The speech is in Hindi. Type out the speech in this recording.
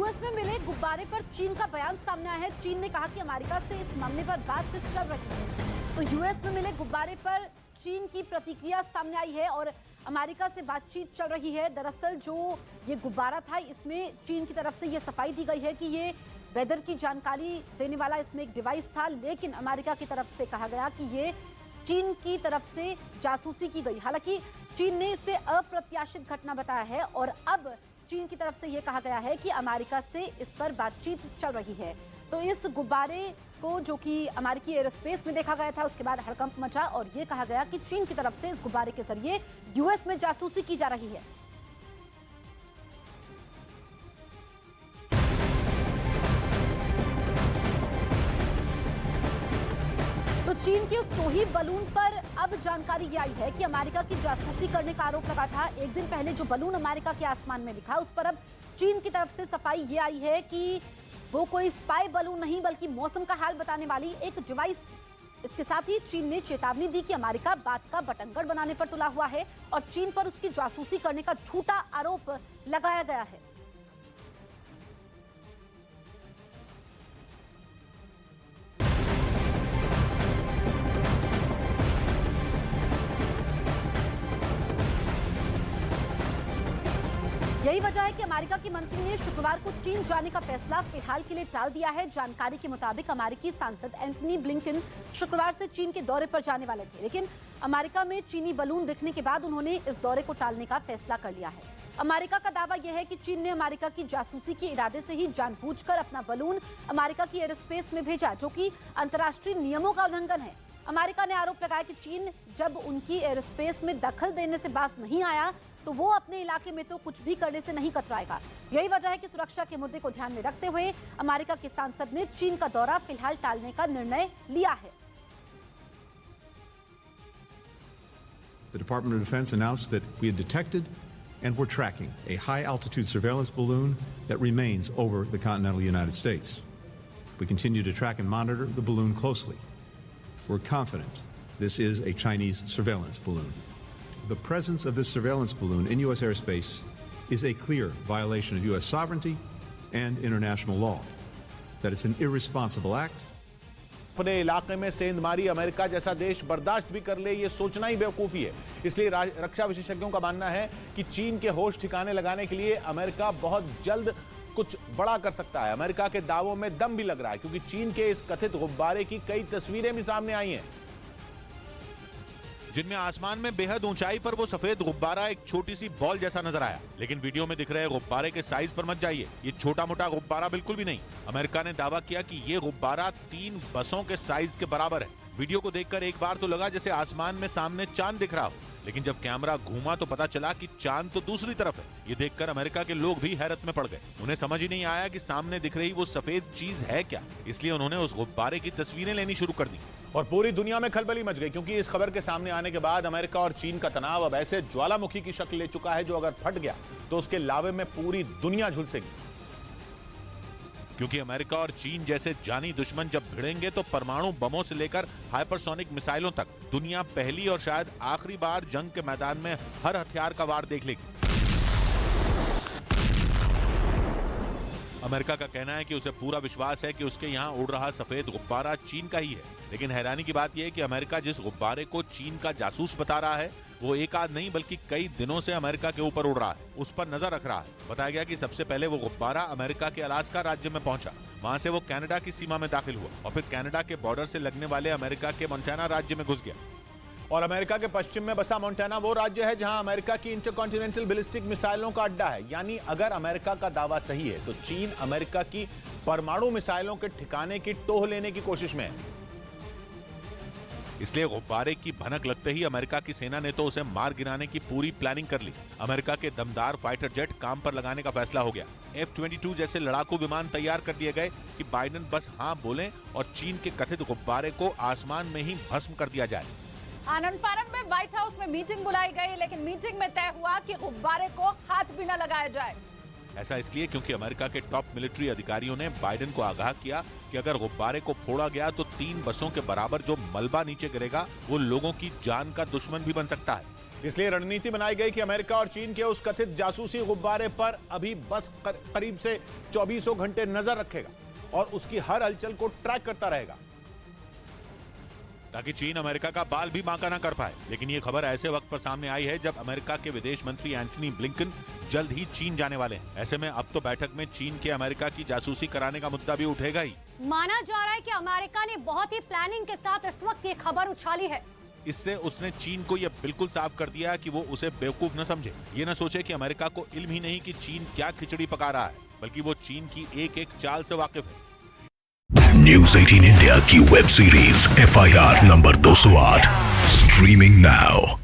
यूएस में मिले गुब्बारे पर चीन का बयान सामने आया है। चीन ने कहा कि अमेरिका से इस मामले पर बातचीत चल रही है। तो यूएस में मिले गुब्बारे पर चीन की प्रतिक्रिया सामने आई है और अमेरिका से बातचीत चल रही है। दरअसल जो ये गुब्बारा था, इसमें चीन की तरफ से ये सफाई दी गई है कि ये वेदर की जानकारी देने वाला इसमें एक डिवाइस था, लेकिन अमेरिका की तरफ से कहा गया कि ये चीन की तरफ से जासूसी की गई। हालांकि चीन ने इसे अप्रत्याशित घटना बताया है और अब चीन की तरफ से यह कहा गया है कि अमेरिका से इस पर बातचीत चल रही है। तो इस गुब्बारे को, जो कि अमेरिकी एयरोस्पेस में देखा गया था, उसके बाद हड़कंप मचा और यह कहा गया कि चीन की तरफ से इस गुब्बारे के जरिए यूएस में जासूसी की जा रही है। तो चीन के उस तोही बलून पर अब जानकारी ये आई है कि अमेरिका की जासूसी करने का आरोप लगा था। एक दिन पहले जो बलून अमेरिका के आसमान में दिखा, उस पर अब चीन की तरफ से सफाई ये आई है कि वो कोई स्पाई बलून नहीं बल्कि मौसम का हाल बताने वाली एक डिवाइस थी। इसके साथ ही चीन ने चेतावनी दी कि अमेरिका बात का बटंगड़ बनाने पर तुला हुआ है और चीन पर उसकी जासूसी करने का झूठा आरोप लगाया गया है। यही वजह है कि अमेरिका के मंत्री ने शुक्रवार को चीन जाने का फैसला फिलहाल के लिए टाल दिया है। जानकारी के मुताबिक अमेरिकी सांसद एंटनी ब्लिंकन शुक्रवार से चीन के दौरे पर जाने वाले थे, लेकिन अमेरिका में चीनी बलून दिखने के बाद उन्होंने इस दौरे को टालने का फैसला कर लिया है। अमेरिका का दावा यह है कि चीन ने अमेरिका की जासूसी के इरादे से ही जानबूझकर अपना बलून अमेरिका की एयरोस्पेस में भेजा, जो कि अंतर्राष्ट्रीय नियमों का उल्लंघन है। अमेरिका ने आरोप लगाया कि चीन जब उनकी एयरोस्पेस में दखल देने से बाज नहीं आया तो वो अपने इलाके में तो कुछ भी करने से नहीं कतराएगा। यही वजह है कि सुरक्षा के मुद्दे को ध्यान में रखते हुए अमेरिका के सांसद ने चीन का दौरा फिलहाल टालने का निर्णय लिया है। The Department of Defense announced that we had detected and were tracking a high-altitude surveillance balloon that remains over the continental United States. We continue to track and monitor the balloon closely. We're confident this is a Chinese surveillance balloon. The presence of this surveillance balloon in U.S. airspace is a clear violation of U.S. sovereignty and international law. That it's an irresponsible act. अपने इलाके में सेंध मारी अमेरिका जैसा देश बर्दाश्त भी कर ले, ये सोचना ही बेवकूफ़ी है। इसलिए रक्षा विशेषज्ञों का मानना है कि चीन के होश ठिकाने लगाने के लिए अमेरिका बहुत जल्द कुछ बड़ा कर सकता है। अमेरिका के दावों में दम भी लग रहा है, क्योंकि चीन के इस कथित गुब्बारे की कई तस्वीरें भी सामने आई हैं, जिनमें आसमान में बेहद ऊंचाई पर वो सफेद गुब्बारा एक छोटी सी बॉल जैसा नजर आया। लेकिन वीडियो में दिख रहे गुब्बारे के साइज पर मत जाइए, ये छोटा मोटा गुब्बारा बिल्कुल भी नहीं। अमेरिका ने दावा किया कि ये गुब्बारा 3 बसों के साइज के बराबर है। वीडियो को देखकर एक बार तो लगा जैसे आसमान में सामने चांद दिख रहा हो, लेकिन जब कैमरा घूमा तो पता चला कि चांद तो दूसरी तरफ है। ये देखकर अमेरिका के लोग भी हैरत में पड़ गए। उन्हें समझ ही नहीं आया कि सामने दिख रही वो सफेद चीज है क्या, इसलिए उन्होंने उस गुब्बारे की तस्वीरें लेनी शुरू कर दी और पूरी दुनिया में खलबली मच गई, क्योंकि इस खबर के सामने आने के बाद अमेरिका और चीन का तनाव अब ऐसे ज्वालामुखी की शक्ल ले चुका है जो अगर फट गया तो उसके लावे में पूरी दुनिया झुलसेगी। क्योंकि अमेरिका और चीन जैसे जानी दुश्मन जब भिड़ेंगे तो परमाणु बमों से लेकर हाइपरसोनिक मिसाइलों तक दुनिया पहली और शायद आखिरी बार जंग के मैदान में हर हथियार का वार देख लेगी। अमेरिका का कहना है कि उसे पूरा विश्वास है कि उसके यहाँ उड़ रहा सफेद गुब्बारा चीन का ही है, लेकिन हैरानी की बात यह है कि अमेरिका जिस गुब्बारे को चीन का जासूस बता रहा है वो एक आध नहीं बल्कि कई दिनों से अमेरिका के ऊपर उड़ रहा है, उस पर नजर रख रहा है। बताया गया कि सबसे पहले वो गुब्बारा अमेरिका के अलास्का राज्य में पहुंचा, वहां से वो कनाडा की सीमा में दाखिल हुआ और फिर कनाडा के बॉर्डर से लगने वाले अमेरिका के मोंटाना राज्य में घुस गया। और अमेरिका के पश्चिम में बसा मोंटाना वो राज्य है जहां अमेरिका की इंटरकॉन्टिनेंटल बैलिस्टिक मिसाइलों का अड्डा है। यानी अगर अमेरिका का दावा सही है तो चीन अमेरिका की परमाणु मिसाइलों के ठिकाने की टोह लेने की कोशिश में है। इसलिए गुब्बारे की भनक लगते ही अमेरिका की सेना ने तो उसे मार गिराने की पूरी प्लानिंग कर ली। अमेरिका के दमदार फाइटर जेट काम पर लगाने का फैसला हो गया। F-22 जैसे लड़ाकू विमान तैयार कर दिए गए कि बाइडेन बस हाँ बोलें और चीन के कथित गुब्बारे को आसमान में ही भस्म कर दिया जाए। आनंद फानंद में व्हाइट हाउस में मीटिंग बुलाई गई, लेकिन मीटिंग में तय हुआ कि गुब्बारे को हाथ भी न लगाया जाए। ऐसा इसलिए क्योंकि अमेरिका के टॉप मिलिट्री अधिकारियों ने बाइडेन को आगाह किया कि अगर गुब्बारे को फोड़ा गया तो 3 बसों के बराबर जो मलबा नीचे गिरेगा वो लोगों की जान का दुश्मन भी बन सकता है। इसलिए रणनीति बनाई गई कि अमेरिका और चीन के उस कथित जासूसी गुब्बारे पर अभी बस करीब से 24 घंटे नजर रखेगा और उसकी हर हलचल को ट्रैक करता रहेगा, ताकि चीन अमेरिका का बाल भी बांका ना कर पाए। लेकिन ये खबर ऐसे वक्त पर सामने आई है जब अमेरिका के विदेश मंत्री एंटनी ब्लिंकन जल्द ही चीन जाने वाले हैं। ऐसे में अब तो बैठक में चीन के अमेरिका की जासूसी कराने का मुद्दा भी उठेगा ही। माना जा रहा है कि अमेरिका ने बहुत ही प्लानिंग के साथ इस वक्त ये खबर उछाली है। इससे उसने चीन को यह बिल्कुल साफ कर दिया कि वो उसे बेवकूफ न समझे। ये न सोचे कि अमेरिका को इल्म ही नहीं कि चीन क्या खिचड़ी पका रहा है, बल्कि वो चीन की एक एक चाल से वाकिफ है। न्यूज़ 18 इंडिया की web series FIR number 208 streaming now.